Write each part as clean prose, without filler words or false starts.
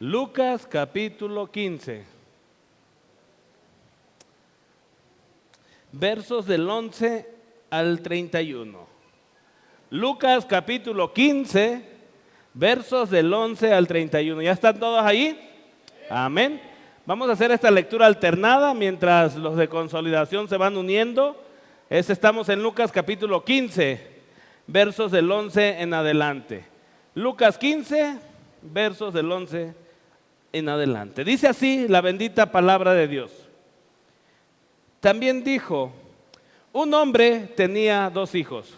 Lucas capítulo 15, versos del 11 al 31. Lucas capítulo 15, versos del 11 al 31. ¿Ya están todos ahí? Amén. Vamos a hacer esta lectura alternada mientras los de consolidación se van uniendo. Estamos en Lucas capítulo 15, versos del 11 en adelante. Lucas 15, versos del 11 en adelante. Dice así la bendita palabra de Dios. También dijo: un hombre tenía 2 hijos.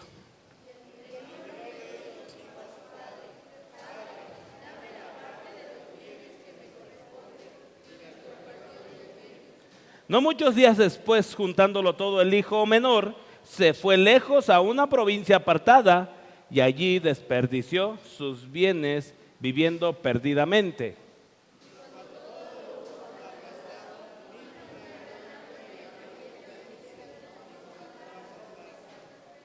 No muchos días después, juntándolo todo, el hijo menor se fue lejos a una provincia apartada y allí desperdició sus bienes viviendo perdidamente.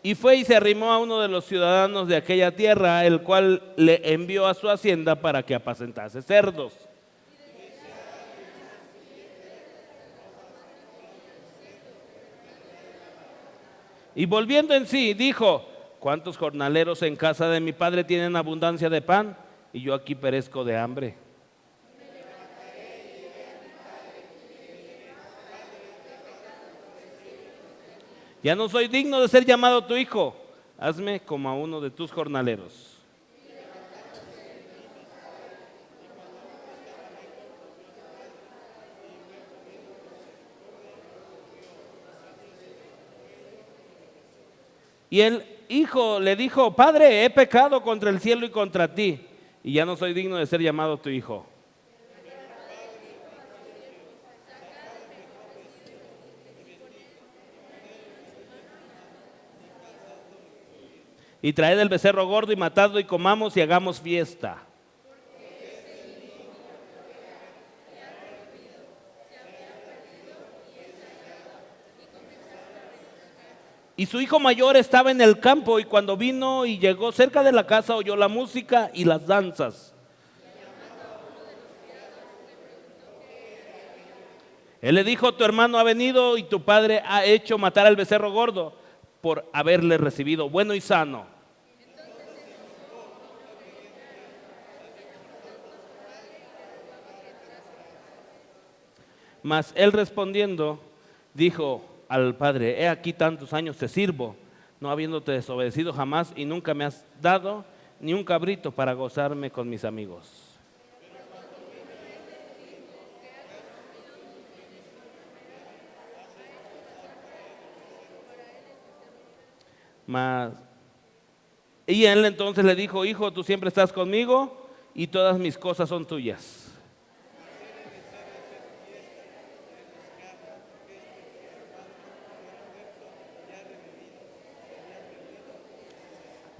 Y fue y se arrimó a uno de los ciudadanos de aquella tierra, el cual le envió a su hacienda para que apacentase cerdos. Y volviendo en sí, dijo: ¿cuántos jornaleros en casa de mi padre tienen abundancia de pan? Y yo aquí perezco de hambre. Ya no soy digno de ser llamado tu hijo. Hazme como a uno de tus jornaleros. Y el hijo le dijo: Padre, he pecado contra el cielo y contra ti, y ya no soy digno de ser llamado tu hijo. Y traed el becerro gordo y matadlo y comamos y hagamos fiesta. Y su hijo mayor estaba en el campo, y cuando vino y llegó cerca de la casa, oyó la música y las danzas. Él le dijo: tu hermano ha venido y tu padre ha hecho matar al becerro gordo por haberle recibido bueno y sano. Mas él respondiendo dijo al padre: he aquí tantos años te sirvo, no habiéndote desobedecido jamás, y nunca me has dado ni un cabrito para gozarme con mis amigos. Y él entonces le dijo: hijo, tú siempre estás conmigo y todas mis cosas son tuyas.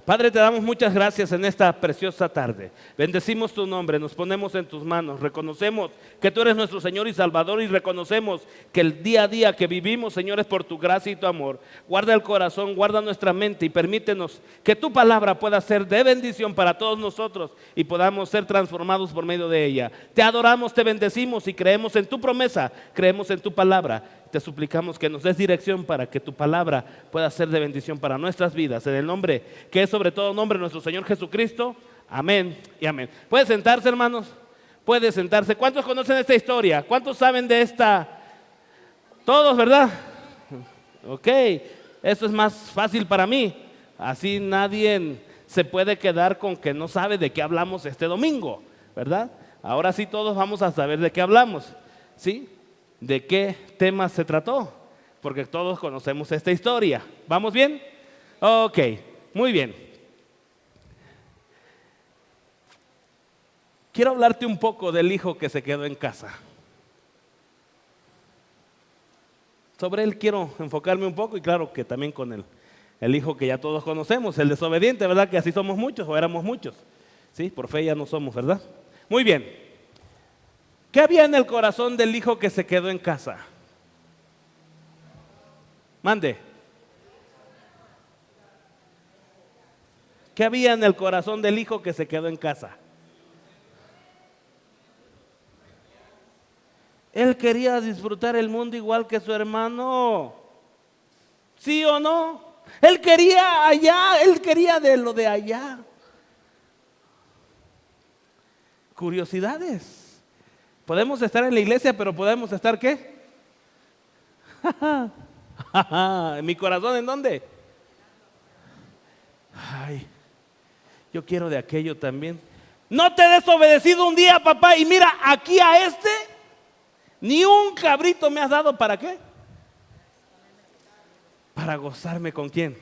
Padre, te damos muchas gracias en esta preciosa tarde. Bendecimos tu nombre, nos ponemos en tus manos. Reconocemos que tú eres nuestro Señor y Salvador, y reconocemos que el día a día que vivimos, Señor, es por tu gracia y tu amor. Guarda el corazón, guarda nuestra mente y permítenos que tu palabra pueda ser de bendición para todos nosotros y podamos ser transformados por medio de ella. Te adoramos, te bendecimos y creemos en tu promesa, creemos en tu palabra. Te suplicamos que nos des dirección para que tu palabra pueda ser de bendición para nuestras vidas. En el nombre que es sobre todo nombre, nuestro Señor Jesucristo. Amén y amén. ¿Puede sentarse, hermanos? Puede sentarse. ¿Cuántos conocen esta historia? ¿Cuántos saben de esta? Todos, ¿verdad? Ok, esto es más fácil para mí. Así nadie se puede quedar con que no sabe de qué hablamos este domingo, ¿verdad? Ahora sí todos vamos a saber de qué hablamos, ¿sí? ¿De qué tema se trató? Porque todos conocemos esta historia. ¿Vamos bien? Ok, muy bien. Quiero hablarte un poco del hijo que se quedó en casa. Sobre él quiero enfocarme un poco, y claro que también con el hijo que ya todos conocemos, el desobediente, ¿verdad? Que así somos muchos o éramos muchos. Sí, por fe ya no somos, ¿verdad? Muy bien. ¿Qué había en el corazón del hijo que se quedó en casa? Mande. ¿Qué había en el corazón del hijo que se quedó en casa? Él quería disfrutar el mundo igual que su hermano. ¿Sí o no? Él quería allá, él quería de lo de allá. Curiosidades. Podemos estar en la iglesia, pero podemos estar ¿qué? ¿En mi corazón en dónde? Ay, yo quiero de aquello también. No te he desobedecido un día, papá, y mira, aquí a este, ni un cabrito me has dado, ¿para qué? Para gozarme con quién.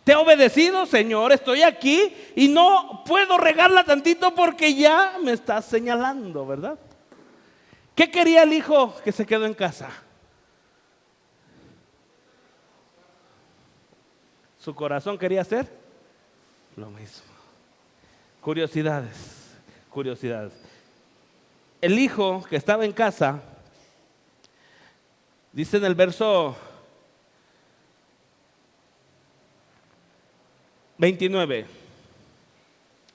Te he obedecido, Señor, estoy aquí y no puedo regarla tantito porque ya me estás señalando, ¿verdad? ¿Qué quería el hijo que se quedó en casa? Su corazón quería hacer lo mismo. Curiosidades, curiosidades. El hijo que estaba en casa, dice en el verso 29,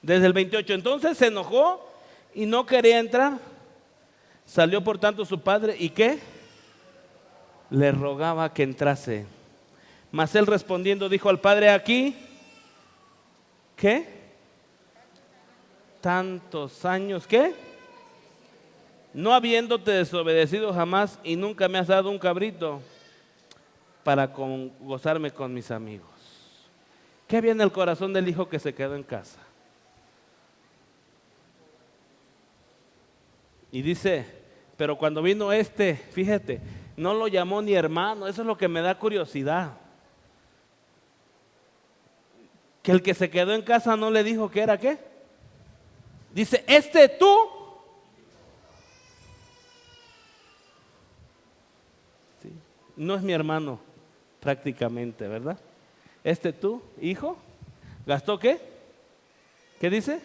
desde el 28, entonces se enojó y no quería entrar. Salió por tanto su padre y ¿qué? Le rogaba que entrase. Mas él respondiendo dijo al padre, aquí, ¿qué? Tantos años, ¿qué? No habiéndote desobedecido jamás y nunca me has dado un cabrito para gozarme con mis amigos. ¿Qué había en el corazón del hijo que se quedó en casa? Y dice, pero cuando vino fíjate, no lo llamó ni hermano. Eso es lo que me da curiosidad. Que el que se quedó en casa no le dijo que era ¿qué? Dice, tú. Sí, no es mi hermano prácticamente, ¿verdad? Tú, hijo, ¿gastó qué? ¿Qué dice?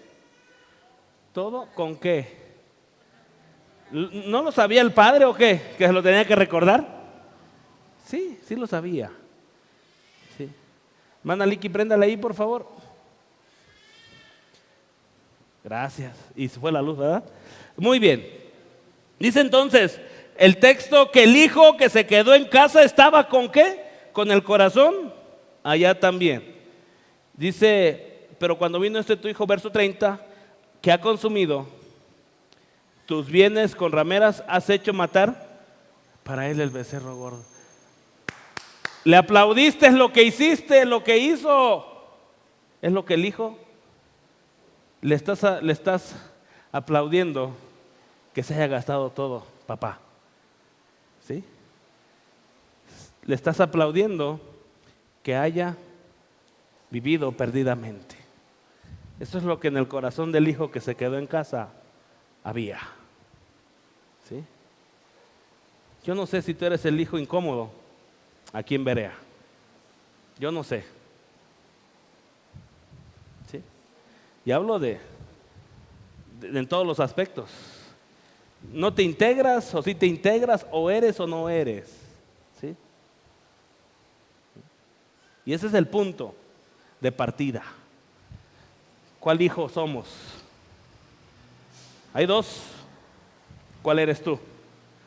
¿Todo con qué? ¿No lo sabía el padre o qué? ¿Que se lo tenía que recordar? Sí, sí lo sabía. Sí. Manda Licky, préndale ahí, por favor. Gracias. Y se fue la luz, ¿verdad? Muy bien. Dice entonces el texto que el hijo que se quedó en casa estaba ¿con qué? Con el corazón allá también. Dice, pero cuando vino tu hijo, verso 30, que ha consumido tus bienes con rameras, has hecho matar para él el becerro gordo. Le aplaudiste lo que hiciste, lo que hizo. Es lo que el hijo le estás aplaudiendo que se haya gastado todo, papá. ¿Sí? Le estás aplaudiendo que haya vivido perdidamente. Eso es lo que en el corazón del hijo que se quedó en casa había. ¿Sí? Yo no sé si tú eres el hijo incómodo aquí en Berea. Yo no sé. ¿Sí? Y hablo en todos los aspectos. No te integras, o sí te integras, o eres o no eres. ¿Sí? Y ese es el punto de partida. ¿Cuál hijo somos? Hay dos. ¿Cuál eres tú?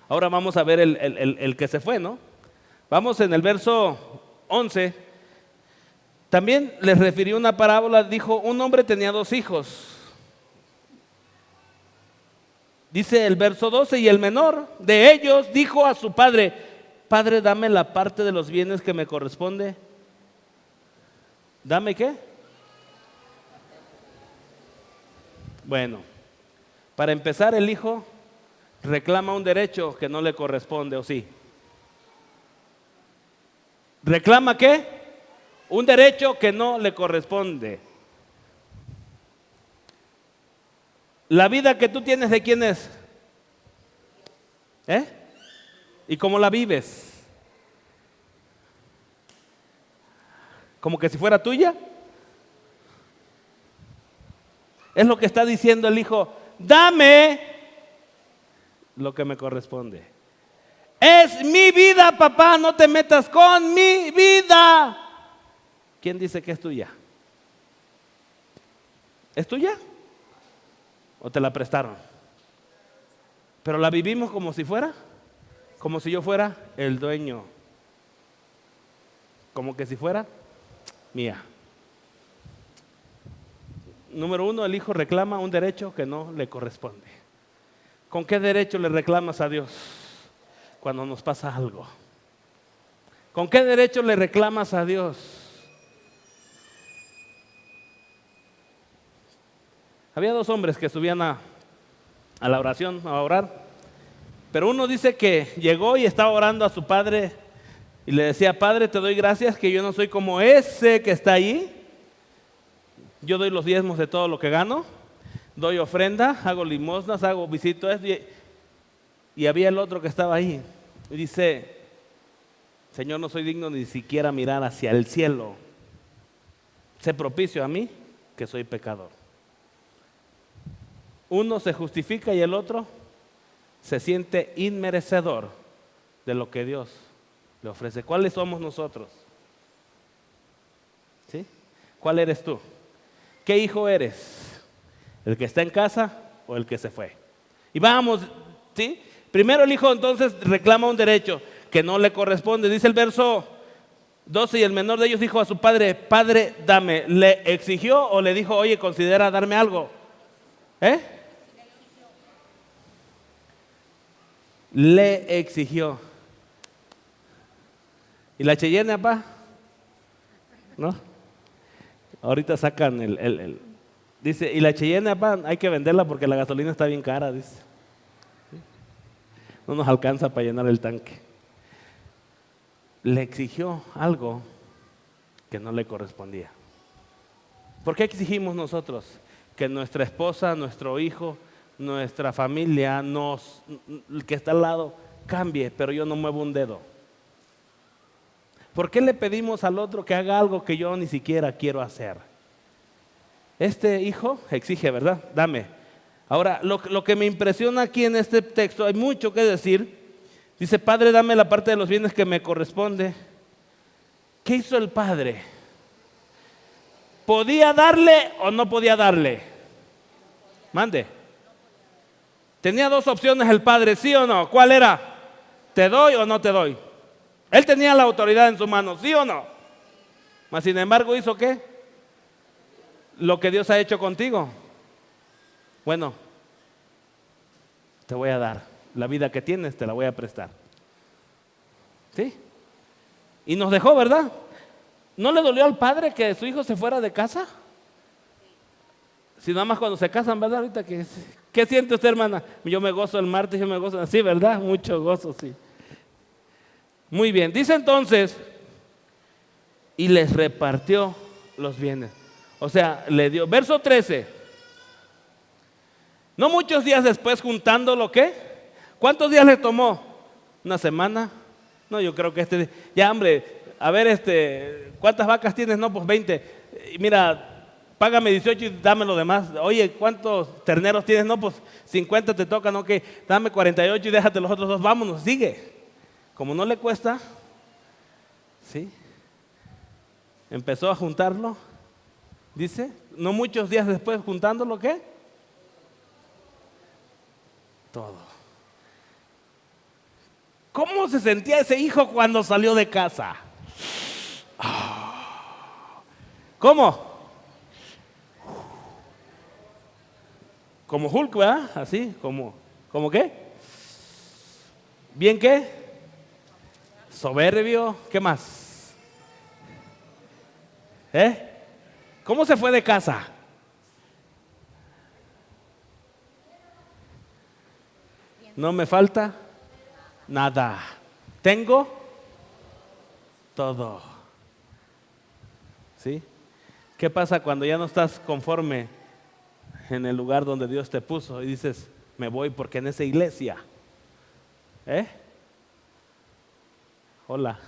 Ahora vamos a ver el que se fue, ¿no? Vamos en el verso 11. También les refirió una parábola. Dijo, un hombre tenía 2 hijos. Dice el verso 12, y el menor de ellos dijo a su padre, Padre, dame la parte de los bienes que me corresponde. ¿Dame qué? Bueno, para empezar, el hijo reclama un derecho que no le corresponde, ¿o sí? ¿Reclama qué? Un derecho que no le corresponde. La vida que tú tienes, ¿de quién es? ¿Y cómo la vives? ¿Como que si fuera tuya? Es lo que está diciendo el hijo, dame lo que me corresponde. Es mi vida, papá, no te metas con mi vida. ¿Quién dice que es tuya? ¿Es tuya? ¿O te la prestaron? Pero la vivimos como si yo fuera el dueño. Como que si fuera mía. Número 1, el hijo reclama un derecho que no le corresponde. ¿Con qué derecho le reclamas a Dios cuando nos pasa algo? ¿Con qué derecho le reclamas a Dios? Había 2 hombres que subían a la oración, a orar. Pero uno dice que llegó y estaba orando a su padre y le decía: Padre, te doy gracias que yo no soy como ese que está ahí. Yo doy los diezmos de todo lo que gano, doy ofrenda, hago limosnas, visito esto. Y había el otro que estaba ahí y dice: Señor, no soy digno ni siquiera mirar hacia el cielo. Sé propicio a mí, que soy pecador. Uno se justifica y el otro se siente inmerecedor de lo que Dios le ofrece. ¿Cuáles somos nosotros? ¿Sí? ¿Cuál eres tú? ¿Qué hijo eres? ¿El que está en casa o el que se fue? Y vamos, ¿sí? Primero el hijo entonces reclama un derecho que no le corresponde. Dice el verso 12: y el menor de ellos dijo a su padre: Padre, dame. ¿Le exigió o le dijo: oye, considera darme algo? Le exigió. ¿Y la Cheyenne, papá? ¿No? Ahorita sacan dice, y la Cheyenne, papá, hay que venderla porque la gasolina está bien cara, dice. No nos alcanza para llenar el tanque. Le exigió algo que no le correspondía. ¿Por qué exigimos nosotros que nuestra esposa, nuestro hijo, nuestra familia, el que está al lado, cambie, pero yo no muevo un dedo? ¿Por qué le pedimos al otro que haga algo que yo ni siquiera quiero hacer? Este hijo exige, ¿verdad? Dame. Ahora, lo que me impresiona aquí en este texto, hay mucho que decir. Dice: Padre, dame la parte de los bienes que me corresponde. ¿Qué hizo el padre? ¿Podía darle o no podía darle? Mande. Tenía 2 opciones el padre, ¿sí o no? ¿Cuál era? ¿Te doy o no te doy? Él tenía la autoridad en su mano, ¿sí o no? Mas sin embargo, ¿hizo qué? Lo que Dios ha hecho contigo. Bueno, te voy a dar. La vida que tienes te la voy a prestar. ¿Sí? Y nos dejó, ¿verdad? ¿No le dolió al padre que su hijo se fuera de casa? Si nada más cuando se casan, ¿verdad? Ahorita ¿qué siente usted, hermana? Yo me gozo el martes, yo me gozo. Sí, ¿verdad? Mucho gozo, sí. Muy bien. Dice entonces: y les repartió los bienes. O sea, le dio. Verso 13. No muchos días después, juntando lo que. ¿Cuántos días le tomó? ¿Una semana? No, yo creo que ya, hombre, a ver, ¿cuántas vacas tienes? No, pues 20. Mira, págame 18 y dame lo demás. Oye, ¿cuántos terneros tienes? No, pues 50 te tocan, ok, dame 48 y déjate los otros 2, vámonos, sigue. Como no le cuesta, ¿sí? Empezó a juntarlo, dice, no muchos días después, juntándolo, ¿qué? Todo. ¿Cómo se sentía ese hijo cuando salió de casa? ¿Cómo? Como Hulk, ¿verdad? Así, ¿como qué? ¿Bien qué? Soberbio, ¿qué más? ¿Cómo se fue de casa? No me falta nada. Tengo todo. ¿Sí? ¿Qué pasa cuando ya no estás conforme en el lugar donde Dios te puso y dices: me voy porque en esa iglesia? Hola.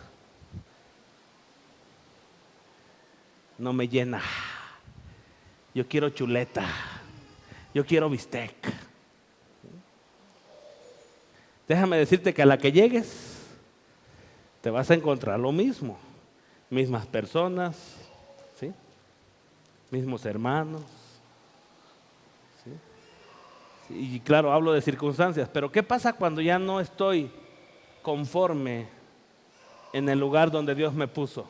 No me llena. Yo quiero chuleta. Yo quiero bistec. Déjame decirte que a la que llegues te vas a encontrar lo mismo. Mismas personas, ¿sí? Mismos hermanos, ¿sí? Y claro, hablo de circunstancias, pero ¿qué pasa cuando ya no estoy conforme en el lugar donde Dios me puso?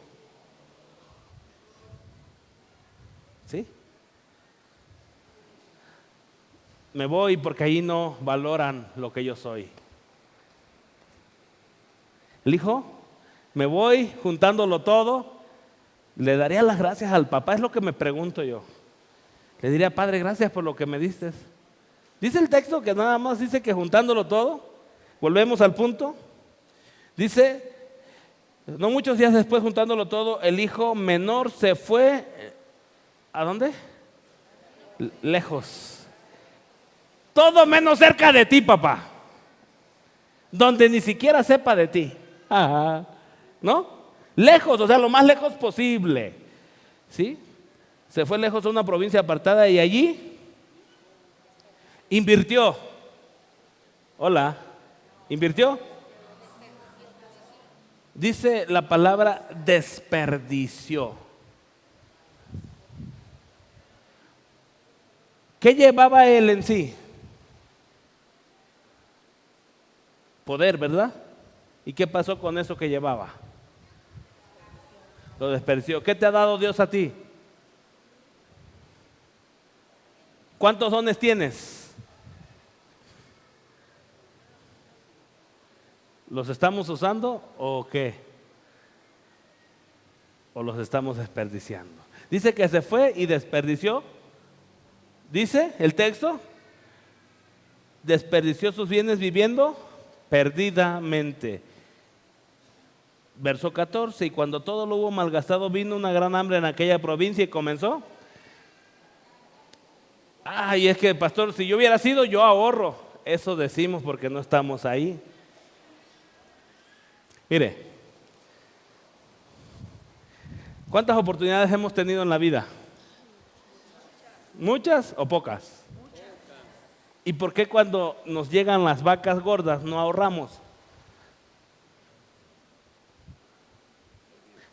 ¿Sí? Me voy porque ahí no valoran lo que yo soy. El hijo, me voy juntándolo todo, le daría las gracias al papá, es lo que me pregunto yo. Le diría, Padre, gracias por lo que me diste. Dice el texto que nada más dice que juntándolo todo, volvemos al punto, dice, no muchos días después juntándolo todo, el hijo menor se fue, ¿a dónde? Lejos. Todo menos cerca de ti, papá. Donde ni siquiera sepa de ti. Ajá. ¿No? Lejos, o sea, lo más lejos posible. ¿Sí? Se fue lejos a una provincia apartada y allí invirtió. Hola. ¿Invirtió? Dice la palabra desperdició. ¿Qué llevaba él en sí? Poder, ¿verdad? ¿Y qué pasó con eso que llevaba? Lo desperdició. ¿Qué te ha dado Dios a ti? ¿Cuántos dones tienes? ¿Los estamos usando o qué? ¿O los estamos desperdiciando? Dice que se fue y desperdició. Dice el texto, desperdició sus bienes viviendo perdidamente. Verso 14, y cuando todo lo hubo malgastado, vino una gran hambre en aquella provincia y comenzó. Ay, es que pastor, si yo hubiera sido, yo ahorro. Eso decimos porque no estamos ahí. Mire, ¿cuántas oportunidades hemos tenido en la vida? ¿Muchas o pocas? ¿Y por qué cuando nos llegan las vacas gordas no ahorramos?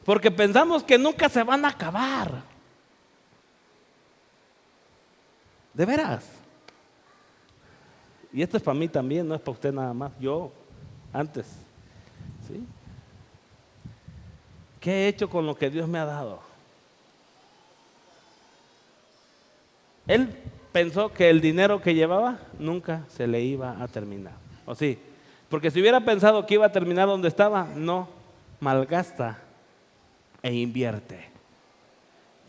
Porque pensamos que nunca se van a acabar. De veras. Y esto es para mí también, no es para usted nada más. Yo, antes. ¿Sí? ¿Qué he hecho con lo que Dios me ha dado? Él pensó que el dinero que llevaba nunca se le iba a terminar. ¿O sí? Porque si hubiera pensado que iba a terminar donde estaba, no, malgasta e invierte.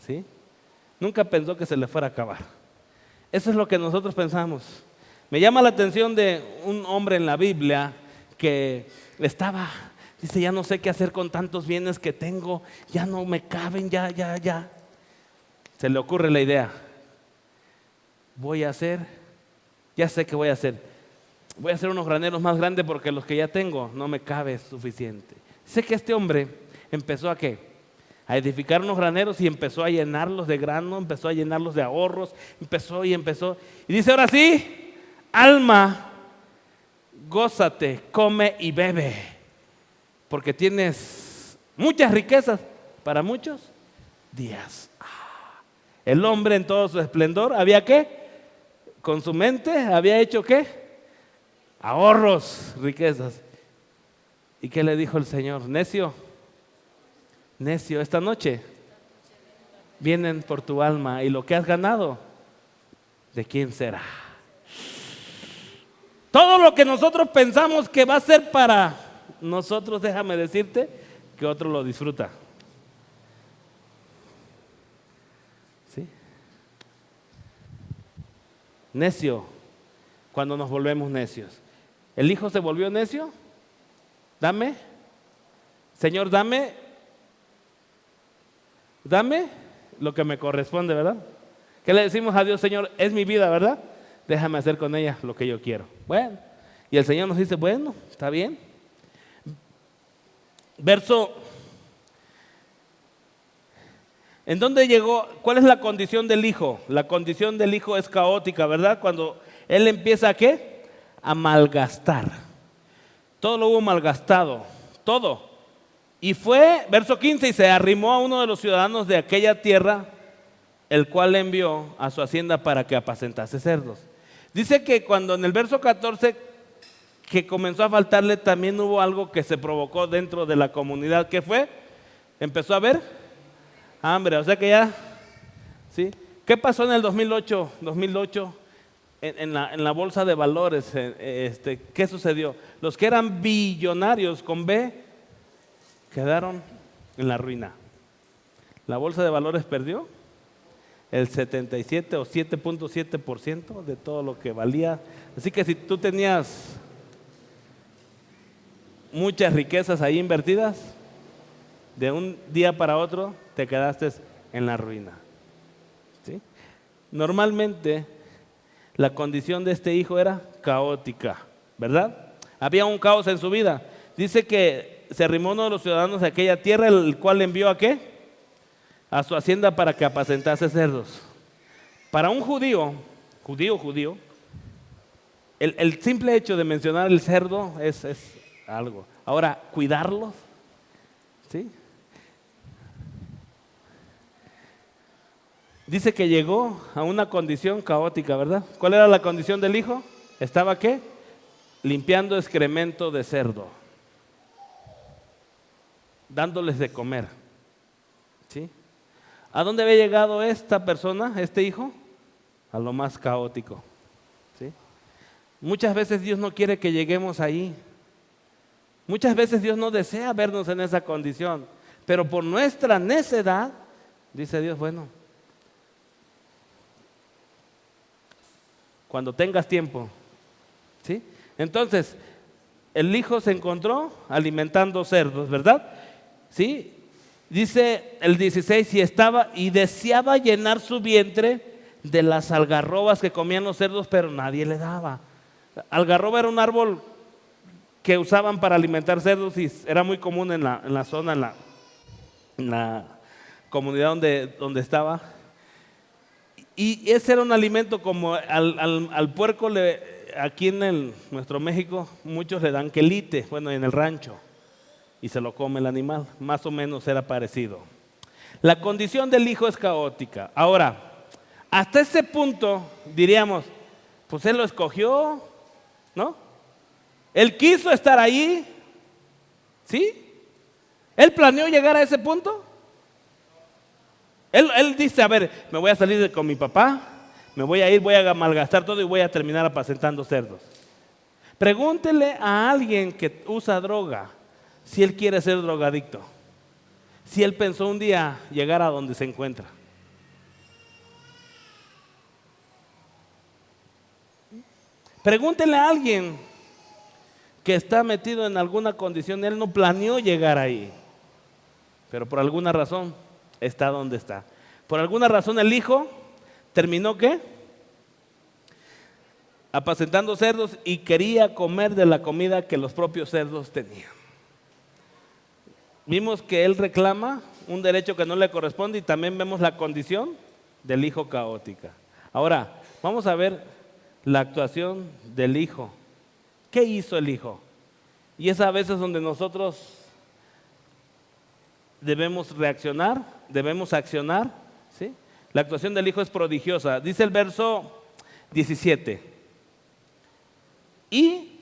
¿Sí? Nunca pensó que se le fuera a acabar. Eso es lo que nosotros pensamos. Me llama la atención de un hombre en la Biblia que dice, ya no sé qué hacer con tantos bienes que tengo, ya no me caben, ya. Se le ocurre la idea. Ya sé qué voy a hacer. Voy a hacer unos graneros más grandes porque los que ya tengo no me cabe suficiente. Sé que este hombre empezó a ¿qué? A edificar unos graneros y empezó a llenarlos de grano, empezó a llenarlos de ahorros, empezó. Y dice, ahora sí, alma, gózate, come y bebe, porque tienes muchas riquezas para muchos días. El hombre en todo su esplendor había ¿qué? Con su mente había hecho ¿qué? Ahorros, riquezas. ¿Y qué le dijo el Señor? Necio, esta noche vienen por tu alma y lo que has ganado, ¿de quién será? Todo lo que nosotros pensamos que va a ser para nosotros, déjame decirte que otro lo disfruta. ¿Sí? Necio, cuando nos volvemos necios. ¿El hijo se volvió necio? Dame, Señor, dame lo que me corresponde, ¿verdad? ¿Qué le decimos a Dios? Señor, es mi vida, ¿verdad? Déjame hacer con ella lo que yo quiero. Bueno, y el Señor nos dice, bueno, está bien. ¿En dónde llegó? ¿Cuál es la condición del hijo? La condición del hijo es caótica, ¿verdad? Cuando él empieza ¿a qué? A malgastar. Todo lo hubo malgastado, todo. Y fue, verso 15, y se arrimó a uno de los ciudadanos de aquella tierra, el cual le envió a su hacienda para que apacentase cerdos. Dice que cuando en el verso 14 que comenzó a faltarle, también hubo algo que se provocó dentro de la comunidad. ¿Qué fue? Empezó a haber hambre, o sea que ya, ¿sí? ¿Qué pasó en el 2008? En la bolsa de valores, ¿qué sucedió? Los que eran billonarios con B quedaron en la ruina. La bolsa de valores perdió el 77 o 7.7% de todo lo que valía. Así que si tú tenías muchas riquezas ahí invertidas, de un día para otro te quedaste en la ruina, ¿sí? Normalmente la condición de este hijo era caótica, ¿verdad? Había un caos en su vida. Dice que se arrimó uno de los ciudadanos de aquella tierra, el cual envió ¿a qué? A su hacienda para que apacentase cerdos. Para un judío, el simple hecho de mencionar el cerdo es algo. Ahora, cuidarlos, ¿sí? Dice que llegó a una condición caótica, ¿verdad? ¿Cuál era la condición del hijo? ¿Estaba qué? Limpiando excremento de cerdo, dándoles de comer, ¿sí? ¿A dónde había llegado esta persona, este hijo? A lo más caótico, ¿sí? Muchas veces Dios no quiere que lleguemos ahí. Muchas veces Dios no desea vernos en esa condición, pero por nuestra necedad, dice Dios, bueno, cuando tengas tiempo, ¿sí? Entonces, el hijo se encontró alimentando cerdos, ¿verdad? ¿Sí? Dice el 16, y estaba y deseaba llenar su vientre de las algarrobas que comían los cerdos, pero nadie le daba. Algarroba era un árbol que usaban para alimentar cerdos y era muy común en la zona, en la comunidad donde estaba. Y ese era un alimento como al puerco, aquí en nuestro México, muchos le dan quelite, bueno, en el rancho, y se lo come el animal, más o menos era parecido. La condición del hijo es caótica. Ahora, hasta ese punto diríamos, pues él lo escogió, ¿no? Él quiso estar ahí, ¿sí? Él planeó llegar a ese punto. Él dice, a ver, me voy a salir con mi papá, me voy a ir, voy a malgastar todo y voy a terminar apacentando cerdos. Pregúntele a alguien que usa droga si él quiere ser drogadicto, si él pensó un día llegar a donde se encuentra. Pregúntele a alguien que está metido en alguna condición, él no planeó llegar ahí, pero por alguna razón está donde está. Por alguna razón el hijo terminó ¿qué? Apacentando cerdos y quería comer de la comida que los propios cerdos tenían. Vimos que él reclama un derecho que no le corresponde y también vemos la condición del hijo caótica. Ahora, vamos a ver la actuación del hijo. ¿Qué hizo el hijo? Y es a veces donde nosotros debemos reaccionar, debemos accionar, ¿sí? La actuación del hijo es prodigiosa. Dice el verso 17. Y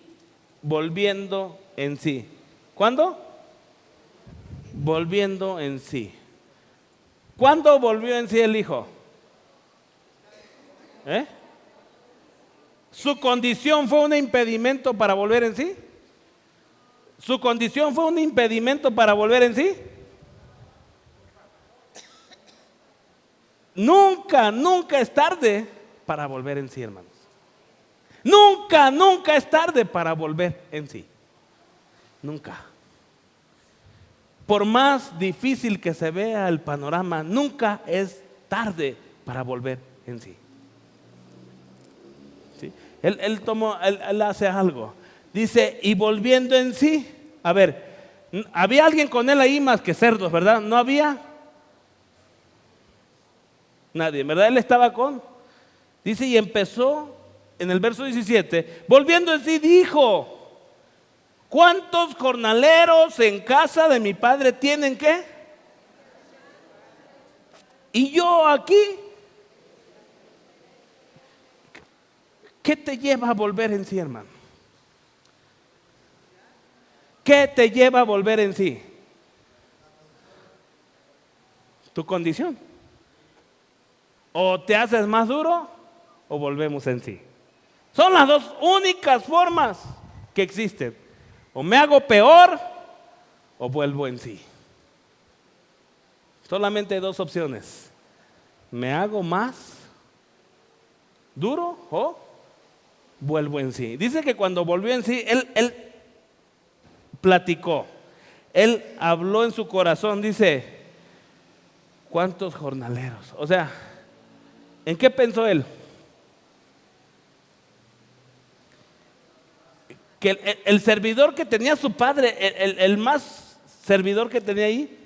volviendo en sí. ¿Cuándo? Volviendo en sí. ¿Cuándo volvió en sí el hijo? ¿Su condición fue un impedimento para volver en sí? ¿Su condición fue un impedimento para volver en sí? Nunca es tarde para volver en sí, hermanos. Nunca es tarde para volver en sí. Nunca. Por más difícil que se vea el panorama, nunca es tarde para volver en sí. ¿Sí? Él hace algo. Dice, y volviendo en sí. A ver, había alguien con él ahí más que cerdos, ¿verdad? ¿No había? Nadie, ¿verdad? Él estaba con. Dice, y empezó en el verso 17, volviendo en sí, dijo: ¿cuántos jornaleros en casa de mi padre tienen qué? Y yo aquí. ¿Qué te lleva a volver en sí, hermano? ¿Qué te lleva a volver en sí? Tu condición. O te haces más duro o volvemos en sí. Son las dos únicas formas que existen. O me hago peor o vuelvo en sí. Solamente hay dos opciones. Me hago más duro o vuelvo en sí. Dice que cuando volvió en sí, él platicó. Él habló en su corazón, dice, ¿cuántos jornaleros? O sea, ¿en qué pensó él? Que el servidor que tenía su padre, el más servidor que tenía ahí,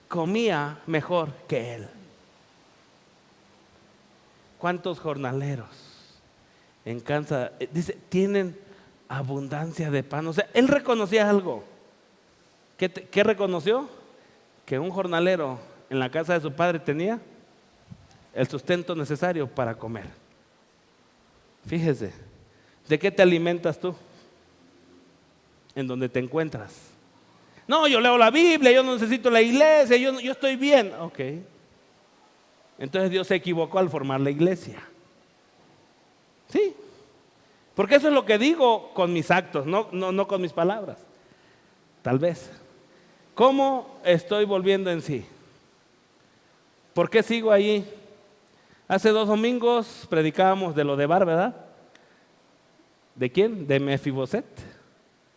comía mejor que él. ¿Cuántos jornaleros en Kansas? Dice, tienen abundancia de pan. O sea, él reconocía algo. ¿Qué reconoció? Que un jornalero en la casa de su padre tenía el sustento necesario para comer. Fíjese, ¿de qué te alimentas tú? En donde te encuentras. No, yo leo la Biblia, yo no necesito la iglesia, yo estoy bien. Ok. Entonces Dios se equivocó al formar la iglesia. Sí. Porque eso es lo que digo con mis actos, no con mis palabras. Tal vez. ¿Cómo estoy volviendo en sí? ¿Por qué sigo ahí? Hace 2 domingos predicábamos de lo de Bar, ¿verdad? ¿De quién? De Mefiboset.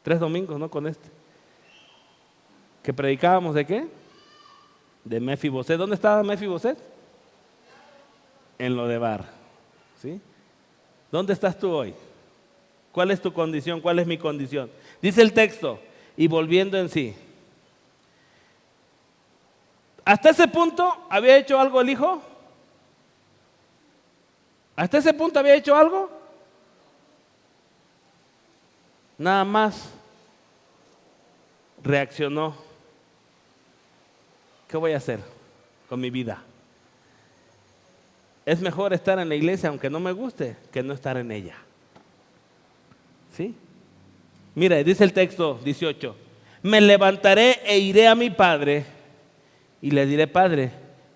3 domingos, ¿no? Con este. ¿Que predicábamos de qué? De Mefiboset. ¿Dónde estaba Mefiboset? En lo de Bar. ¿Sí? ¿Dónde estás tú hoy? ¿Cuál es tu condición? ¿Cuál es mi condición? Dice el texto, y volviendo en sí. ¿Hasta ese punto había hecho algo el hijo? ¿Hasta ese punto había hecho algo? Nada más reaccionó. ¿Qué voy a hacer con mi vida? Es mejor estar en la iglesia aunque no me guste que no estar en ella. ¿Sí? Mira, dice el texto 18. Me levantaré e iré a mi padre y le diré, Padre,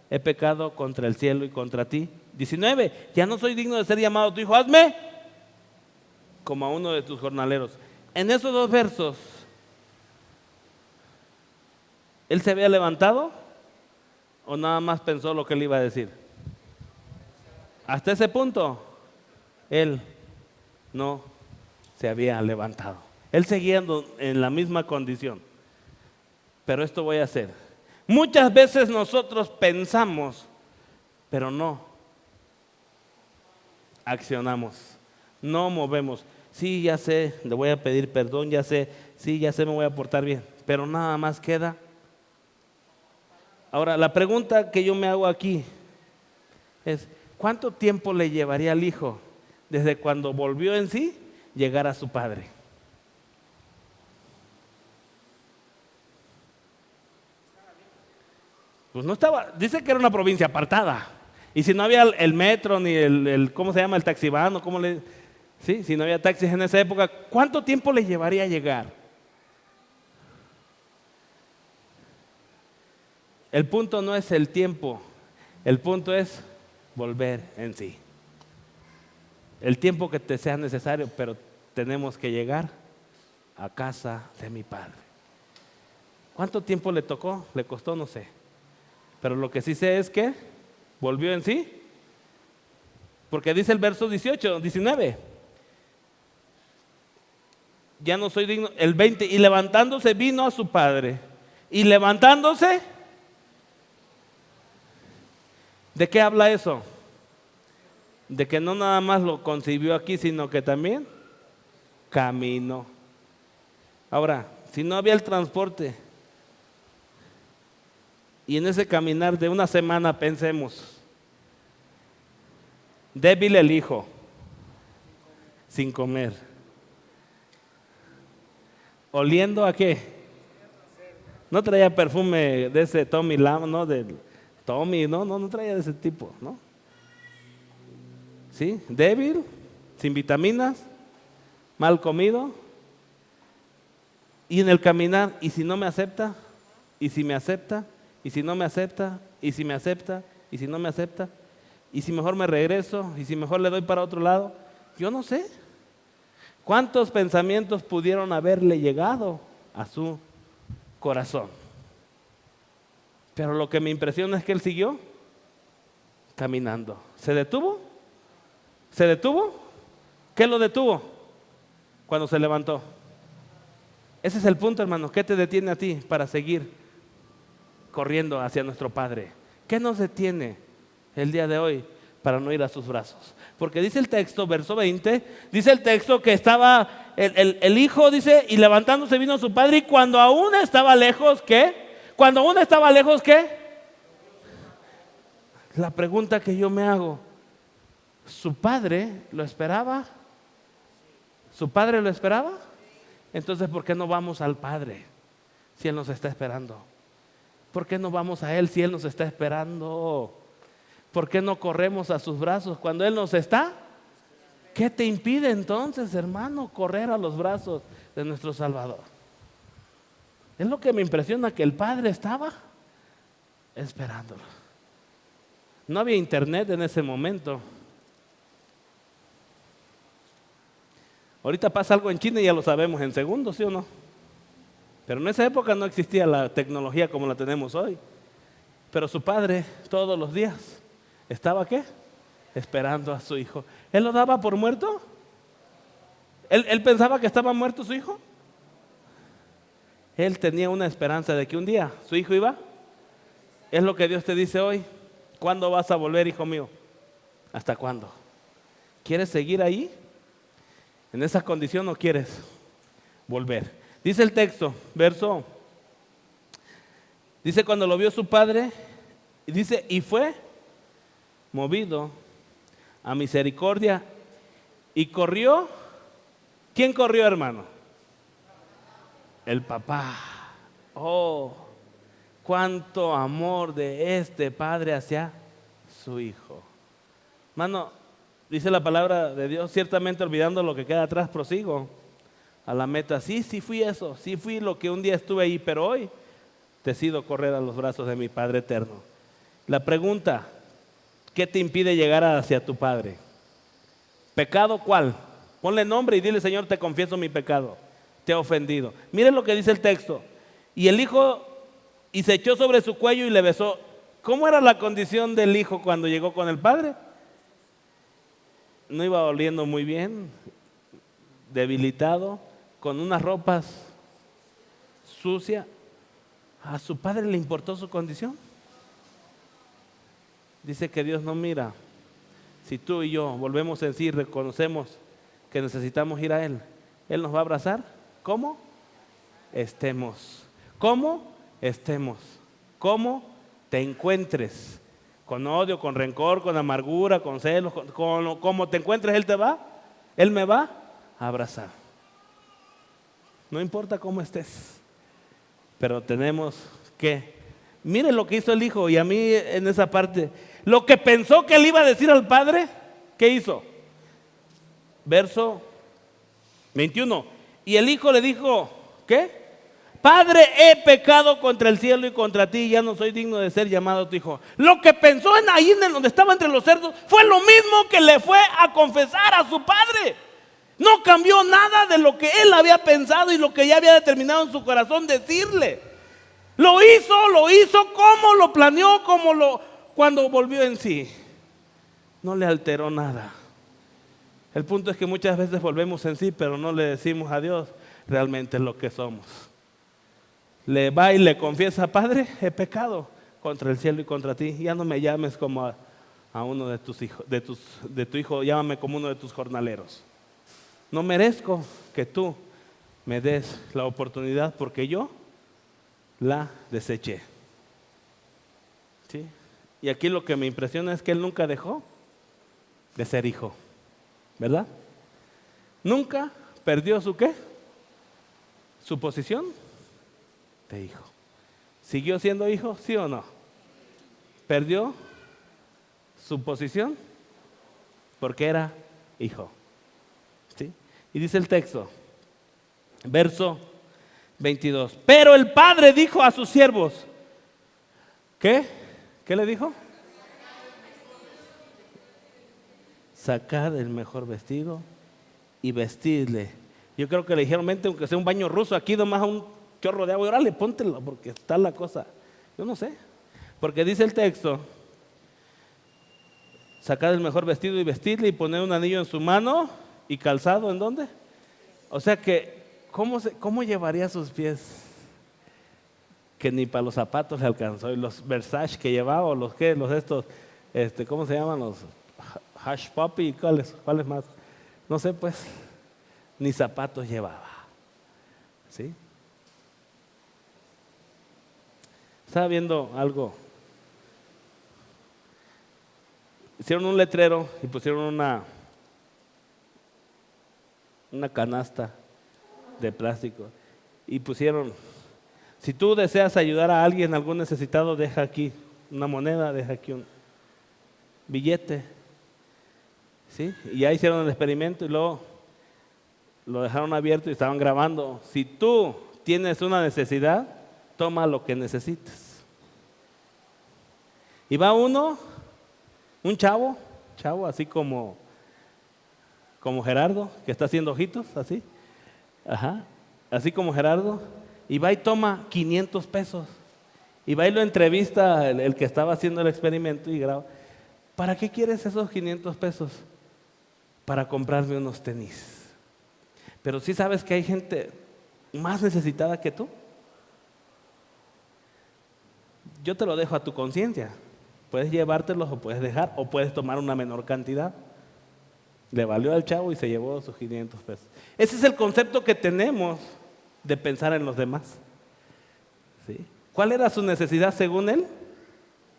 he pecado contra el cielo y contra ti. 19. Ya no soy digno de ser llamado tu hijo. Hazme como a uno de tus jornaleros. En esos 2 versos, ¿él se había levantado o nada más pensó lo que él iba a decir? Hasta ese punto, él no se había levantado. Él seguía en la misma condición. Pero esto voy a hacer. Muchas veces nosotros pensamos, pero no accionamos, no movemos. Sí, ya sé, le voy a pedir perdón, ya sé, sí, ya sé, me voy a portar bien, pero nada más queda. Ahora, la pregunta que yo me hago aquí es, ¿cuánto tiempo le llevaría al hijo desde cuando volvió en sí llegar a su padre? Pues no estaba, dice que era una provincia apartada. Y si no había el metro ni ¿cómo se llama? El taxibano, ¿cómo le? Sí, si no había taxis en esa época, ¿cuánto tiempo le llevaría a llegar? El punto no es el tiempo, el punto es volver en sí. El tiempo que te sea necesario, pero tenemos que llegar a casa de mi padre. ¿Cuánto tiempo le tocó? Le costó, no sé. Pero lo que sí sé es que volvió en sí. Porque dice el verso 18, 19. Ya no soy digno. El 20, y levantándose vino a su padre. Y levantándose, ¿de qué habla eso? De que no nada más lo concibió aquí, sino que también caminó. Ahora, si no había el transporte, y en ese caminar de una semana pensemos, débil el hijo, sin comer, oliendo ¿a qué? No traía perfume de ese Tommy Lam, ¿no? Del Tommy, no traía de ese tipo, ¿no? ¿Sí? Débil, sin vitaminas, mal comido, y en el caminar, ¿y si no me acepta? ¿Y si me acepta? ¿Y si no me acepta? ¿Y si me acepta? ¿Y si no me acepta? ¿Y si mejor me regreso? ¿Y si mejor le doy para otro lado? Yo no sé. ¿Cuántos pensamientos pudieron haberle llegado a su corazón? Pero lo que me impresiona es que él siguió caminando. ¿Se detuvo? ¿Se detuvo? ¿Qué lo detuvo? Cuando se levantó. Ese es el punto, hermano. ¿Qué te detiene a ti para seguir corriendo hacia nuestro Padre? ¿Qué nos detiene el día de hoy para no ir a sus brazos? Porque dice el texto, verso 20, dice el texto que estaba el hijo, dice, y levantándose vino su padre, y cuando aún estaba lejos, ¿qué? Cuando aún estaba lejos, ¿qué? La pregunta que yo me hago, ¿su padre lo esperaba? ¿Su padre lo esperaba? Entonces, ¿por qué no vamos al Padre si Él nos está esperando? ¿Por qué no vamos a Él si Él nos está esperando? ¿Por qué no corremos a sus brazos cuando Él nos está? ¿Qué te impide entonces, hermano, correr a los brazos de nuestro Salvador? Es lo que me impresiona, que el Padre estaba esperándolo. No había internet en ese momento. Ahorita pasa algo en China y ya lo sabemos en segundos, ¿sí o no? Pero en esa época no existía la tecnología como la tenemos hoy. Pero su padre todos los días estaba, ¿qué? Esperando a su hijo. ¿Él lo daba por muerto? ¿Él pensaba que estaba muerto su hijo? Él tenía una esperanza de que un día su hijo iba. Es lo que Dios te dice hoy. ¿Cuándo vas a volver, hijo mío? ¿Hasta cuándo? ¿Quieres seguir ahí? ¿En esa condición o quieres volver? Dice el texto, verso, dice cuando lo vio su padre, y dice, y fue movido a misericordia y corrió. ¿Quién corrió, hermano? El papá. Oh, cuánto amor de este padre hacia su hijo. Hermano, dice la palabra de Dios, ciertamente olvidando lo que queda atrás, prosigo a la meta. Sí fui eso, sí fui lo que un día estuve ahí, pero hoy decido correr a los brazos de mi Padre eterno. La pregunta, ¿qué te impide llegar hacia tu Padre? ¿Pecado cuál? Ponle nombre y dile, Señor, te confieso mi pecado, te he ofendido. Miren lo que dice el texto. Y el hijo, y se echó sobre su cuello y le besó. ¿Cómo era la condición del hijo cuando llegó con el padre? No iba oliendo muy bien, debilitado, con unas ropas sucias. ¿A su padre le importó su condición? Dice que Dios no mira. Si tú y yo volvemos en sí y reconocemos que necesitamos ir a Él, Él nos va a abrazar. ¿Cómo? Estemos. ¿Cómo? Estemos. ¿Cómo? Te encuentres. Con odio, con rencor, con amargura, con celos, como te encuentres, Él me va a abrazar. No importa cómo estés, pero tenemos que, miren lo que hizo el hijo, y a mí en esa parte, lo que pensó que le iba a decir al padre, ¿qué hizo? Verso 21, y el hijo le dijo, ¿qué? Padre, he pecado contra el cielo y contra ti, ya no soy digno de ser llamado tu hijo. Lo que pensó ahí en donde estaba entre los cerdos fue lo mismo que le fue a confesar a su padre. No cambió nada de lo que él había pensado y lo que ya había determinado en su corazón decirle. Lo hizo como lo planeó, cuando volvió en sí. No le alteró nada. El punto es que muchas veces volvemos en sí, pero no le decimos a Dios realmente lo que somos. Le va y le confiesa, Padre, he pecado contra el cielo y contra ti. Ya no me llames como a uno de tus hijos, de tu hijo, llámame como uno de tus jornaleros. No merezco que tú me des la oportunidad porque yo la deseché. ¿Sí? Y aquí lo que me impresiona es que él nunca dejó de ser hijo, ¿verdad? Nunca perdió su ¿qué? Su posición de hijo. ¿Siguió siendo hijo? ¿Sí o no? ¿Perdió su posición? Porque era hijo. Y dice el texto, verso 22. Pero el padre dijo a sus siervos, ¿qué? ¿Qué le dijo? Sacad el mejor vestido y vestidle. Yo creo que le dijeron, vente aunque sea un baño ruso, aquí nomás un chorro de agua, y órale, póntelo, porque está la cosa. Yo no sé, porque dice el texto, sacad el mejor vestido y vestidle y poned un anillo en su mano y calzado, ¿en dónde? O sea que, ¿cómo llevaría sus pies? Que ni para los zapatos le alcanzó. Y los Versace que llevaba, o los que, los estos, ¿cómo se llaman? Los Hush Puppy, ¿cuáles más? No sé, pues, ni zapatos llevaba. ¿Sí? Estaba viendo algo. Hicieron un letrero y pusieron una canasta de plástico y pusieron, si tú deseas ayudar a alguien, algún necesitado, deja aquí una moneda, deja aquí un billete, ¿sí? Y ya hicieron el experimento y luego lo dejaron abierto y estaban grabando. Si tú tienes una necesidad, toma lo que necesites. Y va un chavo así como Gerardo, que está haciendo ojitos, así. Ajá, así como Gerardo, y va y toma 500 pesos. Y va y lo entrevista el que estaba haciendo el experimento y graba. ¿Para qué quieres esos 500 pesos? Para comprarme unos tenis. Pero sí sabes que hay gente más necesitada que tú. Yo te lo dejo a tu conciencia. Puedes llevártelos o puedes dejar, o puedes tomar una menor cantidad. Le valió al chavo y se llevó sus 500 pesos. Ese es el concepto que tenemos de pensar en los demás. ¿Sí? ¿Cuál era su necesidad según él?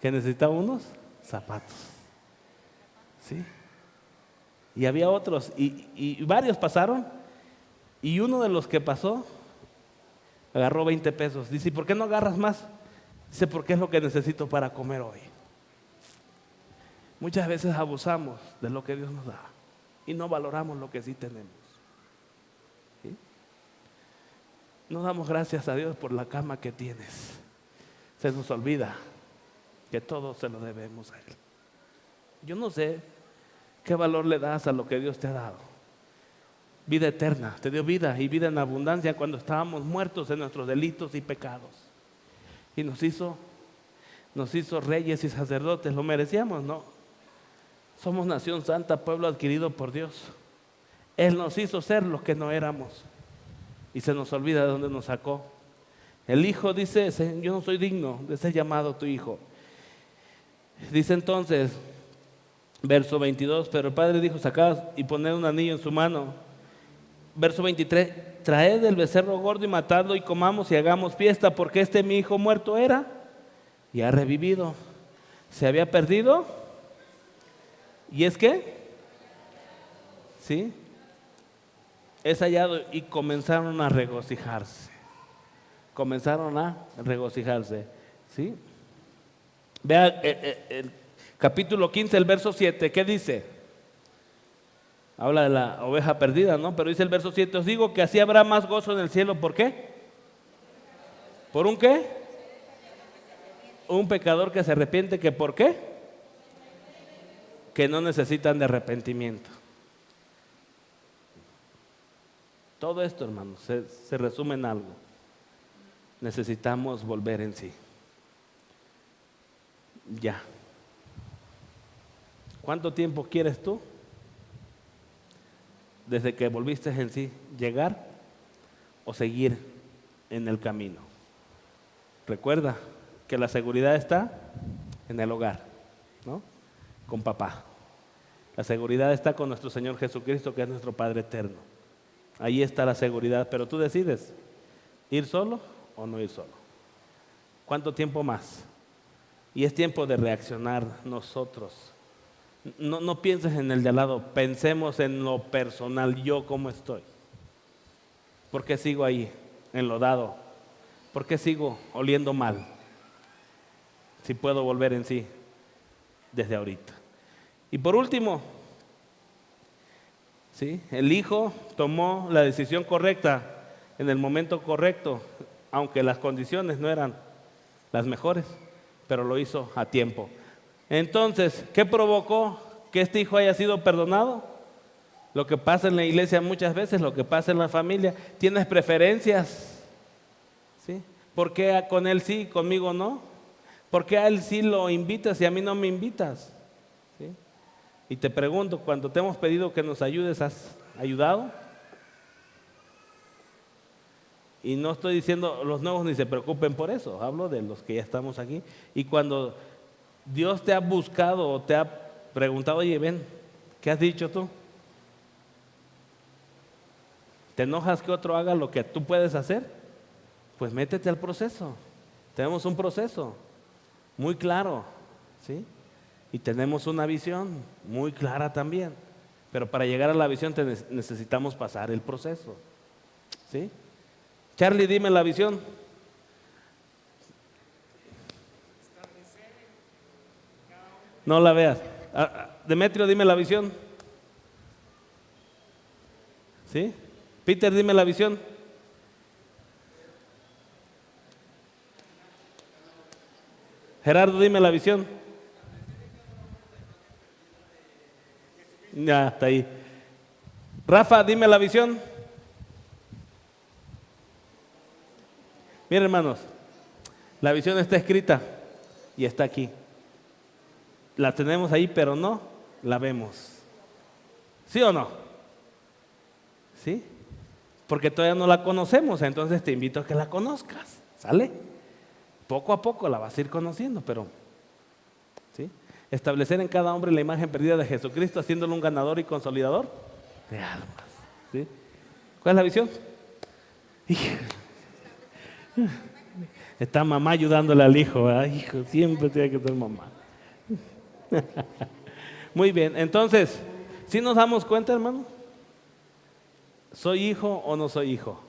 Que necesitaba unos zapatos. ¿Sí? Y había otros, y varios pasaron, y uno de los que pasó agarró 20 pesos. Dice, ¿y por qué no agarras más? Dice, porque es lo que necesito para comer hoy. Muchas veces abusamos de lo que Dios nos da y no valoramos lo que sí tenemos. ¿Sí? No damos gracias a Dios por la cama que tienes. Se nos olvida que todo se lo debemos a Él. Yo no sé qué valor le das a lo que Dios te ha dado. Vida eterna, te dio vida y vida en abundancia cuando estábamos muertos en nuestros delitos y pecados. Y nos hizo reyes y sacerdotes, lo merecíamos, ¿no? Somos nación santa, pueblo adquirido por Dios. Él nos hizo ser lo que no éramos. Y se nos olvida de dónde nos sacó. El hijo dice, yo no soy digno de ser llamado tu hijo. Dice entonces, verso 22, pero el padre dijo, sacad y poned un anillo en su mano. Verso 23, traed el becerro gordo y matadlo y comamos y hagamos fiesta, porque mi hijo muerto era y ha revivido. Se había perdido. ¿Y es qué? ¿Sí? Es hallado y comenzaron a regocijarse. ¿Sí? Vea el capítulo 15, el verso 7, ¿qué dice? Habla de la oveja perdida, ¿no? Pero dice el verso 7, os digo que así habrá más gozo en el cielo. ¿Por qué? ¿Por un qué? Un pecador que se arrepiente, ¿que por qué? Que no necesitan de arrepentimiento. Todo esto, hermanos, se resume en algo. Necesitamos volver en sí. Ya. ¿Cuánto tiempo quieres tú? Desde que volviste en sí, llegar o seguir en el camino. Recuerda que la seguridad está en el hogar, ¿no? Con papá. La seguridad está con nuestro Señor Jesucristo, que es nuestro Padre eterno. Ahí está la seguridad, pero tú decides ir solo o no ir solo. ¿Cuánto tiempo más? Y es tiempo de reaccionar nosotros. No pienses en el de al lado, pensemos en lo personal, yo cómo estoy. ¿Por qué sigo ahí, enlodado? ¿Por qué sigo oliendo mal? Si puedo volver en sí desde ahorita. Y por último, ¿sí? El hijo tomó la decisión correcta en el momento correcto, aunque las condiciones no eran las mejores, pero lo hizo a tiempo. Entonces, ¿qué provocó que este hijo haya sido perdonado? Lo que pasa en la iglesia muchas veces, lo que pasa en la familia. Tienes preferencias, ¿sí? ¿Por qué con él sí, conmigo no? ¿Por qué a él sí lo invitas y a mí no me invitas? ¿Sí? Y te pregunto, cuando te hemos pedido que nos ayudes, ¿has ayudado? Y no estoy diciendo los nuevos ni se preocupen por eso, hablo de los que ya estamos aquí. Y cuando Dios te ha buscado o te ha preguntado, oye, ven, ¿qué has dicho tú? ¿Te enojas que otro haga lo que tú puedes hacer? Pues métete al proceso. Tenemos un proceso muy claro, ¿sí? Y tenemos una visión muy clara también. Pero para llegar a la visión necesitamos pasar el proceso, ¿sí? Charlie, dime la visión. No la veas. Demetrio, dime la visión. ¿Sí? Peter, dime la visión. Gerardo, dime la visión. Ya, está ahí. Rafa, dime la visión. Miren, hermanos, la visión está escrita y está aquí. La tenemos ahí, pero no la vemos. ¿Sí o no? ¿Sí? Porque todavía no la conocemos, entonces te invito a que la conozcas. ¿Sale? Poco a poco la vas a ir conociendo, pero ¿sí? Establecer en cada hombre la imagen perdida de Jesucristo, haciéndolo un ganador y consolidador de almas. ¿Sí? ¿Cuál es la visión? Está mamá ayudándole al hijo, ¿verdad? Hijo, siempre tiene que ser mamá. Muy bien, entonces, ¿sí nos damos cuenta, hermano? ¿Soy hijo o no soy hijo?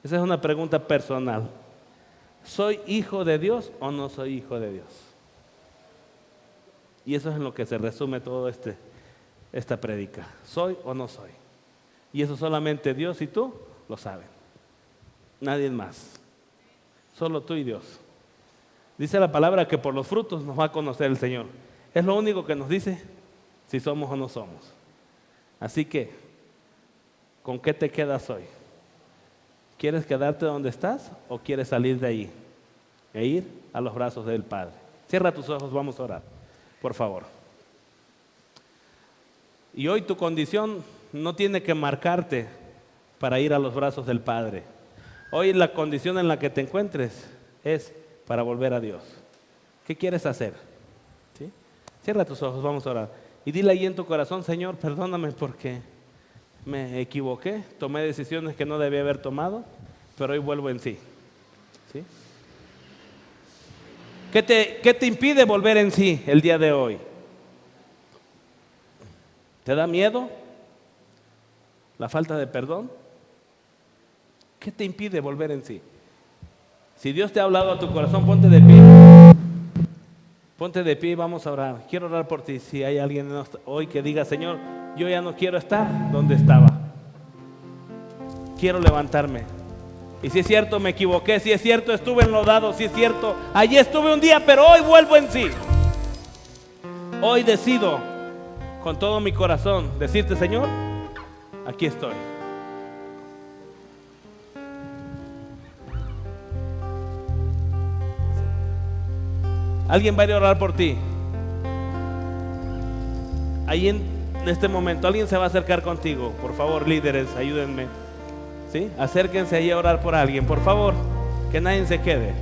Esa es una pregunta personal. ¿Soy hijo de Dios o no soy hijo de Dios? Y eso es en lo que se resume todo esta prédica. ¿Soy o no soy? Y eso solamente Dios y tú lo saben. Nadie más. Solo tú y Dios. Dice la palabra que por los frutos nos va a conocer el Señor. Es lo único que nos dice si somos o no somos. Así que, ¿con qué te quedas hoy? ¿Quieres quedarte donde estás o quieres salir de ahí e ir a los brazos del Padre? Cierra tus ojos, vamos a orar, por favor. Y hoy tu condición no tiene que marcarte para ir a los brazos del Padre. Hoy la condición en la que te encuentres es para volver a Dios. ¿Qué quieres hacer? ¿Sí? Cierra tus ojos, vamos a orar. Y dile ahí en tu corazón, Señor, perdóname porque me equivoqué, tomé decisiones que no debía haber tomado, pero hoy vuelvo en sí. ¿Sí? ¿Qué te impide volver en sí el día de hoy? ¿Te da miedo? ¿La falta de perdón? ¿Qué te impide volver en sí? Si Dios te ha hablado a tu corazón, ponte de pie. Ponte de pie y vamos a orar. Quiero orar por ti. Si hay alguien hoy que diga, Señor, yo ya no quiero estar donde estaba. Quiero levantarme. Y si es cierto, me equivoqué. Si es cierto, estuve enlodado. Si es cierto, allí estuve un día, pero hoy vuelvo en sí. Hoy decido con todo mi corazón decirte, Señor, aquí estoy. Alguien va a ir a orar por ti. Ahí en este momento alguien se va a acercar contigo. Por favor, líderes, ayúdenme. ¿Sí? Acérquense ahí a orar por alguien, por favor, que nadie se quede.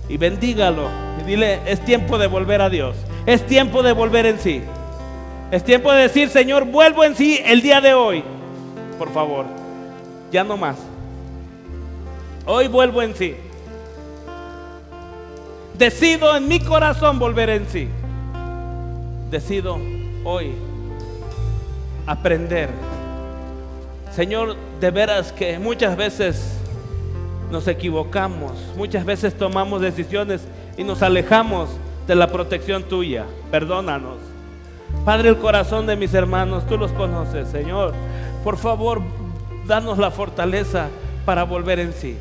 Y bendígalo y dile, es tiempo de volver a Dios. Es tiempo de volver en sí. Es tiempo de decir, Señor, vuelvo en sí el día de hoy. Por favor, ya no más. Hoy vuelvo en sí. Decido en mi corazón volver en sí. Decido hoy aprender. Señor, de veras que muchas veces nos equivocamos, muchas veces tomamos decisiones y nos alejamos de la protección tuya. Perdónanos. Padre, el corazón de mis hermanos, tú los conoces, Señor. Por favor, danos la fortaleza para volver en sí.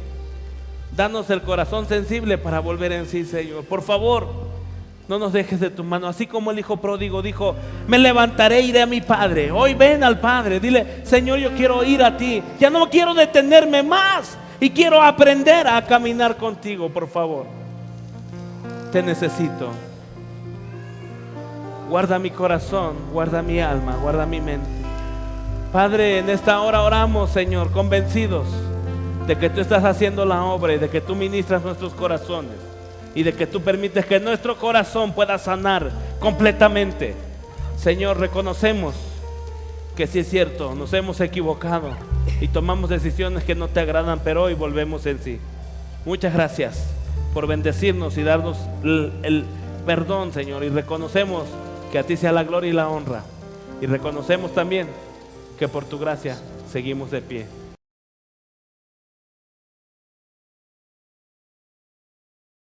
Danos el corazón sensible para volver en sí, Señor. Por favor, no nos dejes de tu mano. Así como el hijo pródigo dijo: me levantaré, iré a mi padre. Hoy ven al Padre, dile: Señor, yo quiero ir a ti. Ya no quiero detenerme más y quiero aprender a caminar contigo. Por favor, te necesito. Guarda mi corazón, guarda mi alma, guarda mi mente. Padre, en esta hora oramos, Señor, convencidos de que tú estás haciendo la obra y de que tú ministras nuestros corazones y de que tú permites que nuestro corazón pueda sanar completamente. Señor, reconocemos que sí es cierto, nos hemos equivocado y tomamos decisiones que no te agradan, pero hoy volvemos en sí. Muchas gracias por bendecirnos y darnos el perdón, Señor, y reconocemos que a ti sea la gloria y la honra, y reconocemos también que por tu gracia seguimos de pie.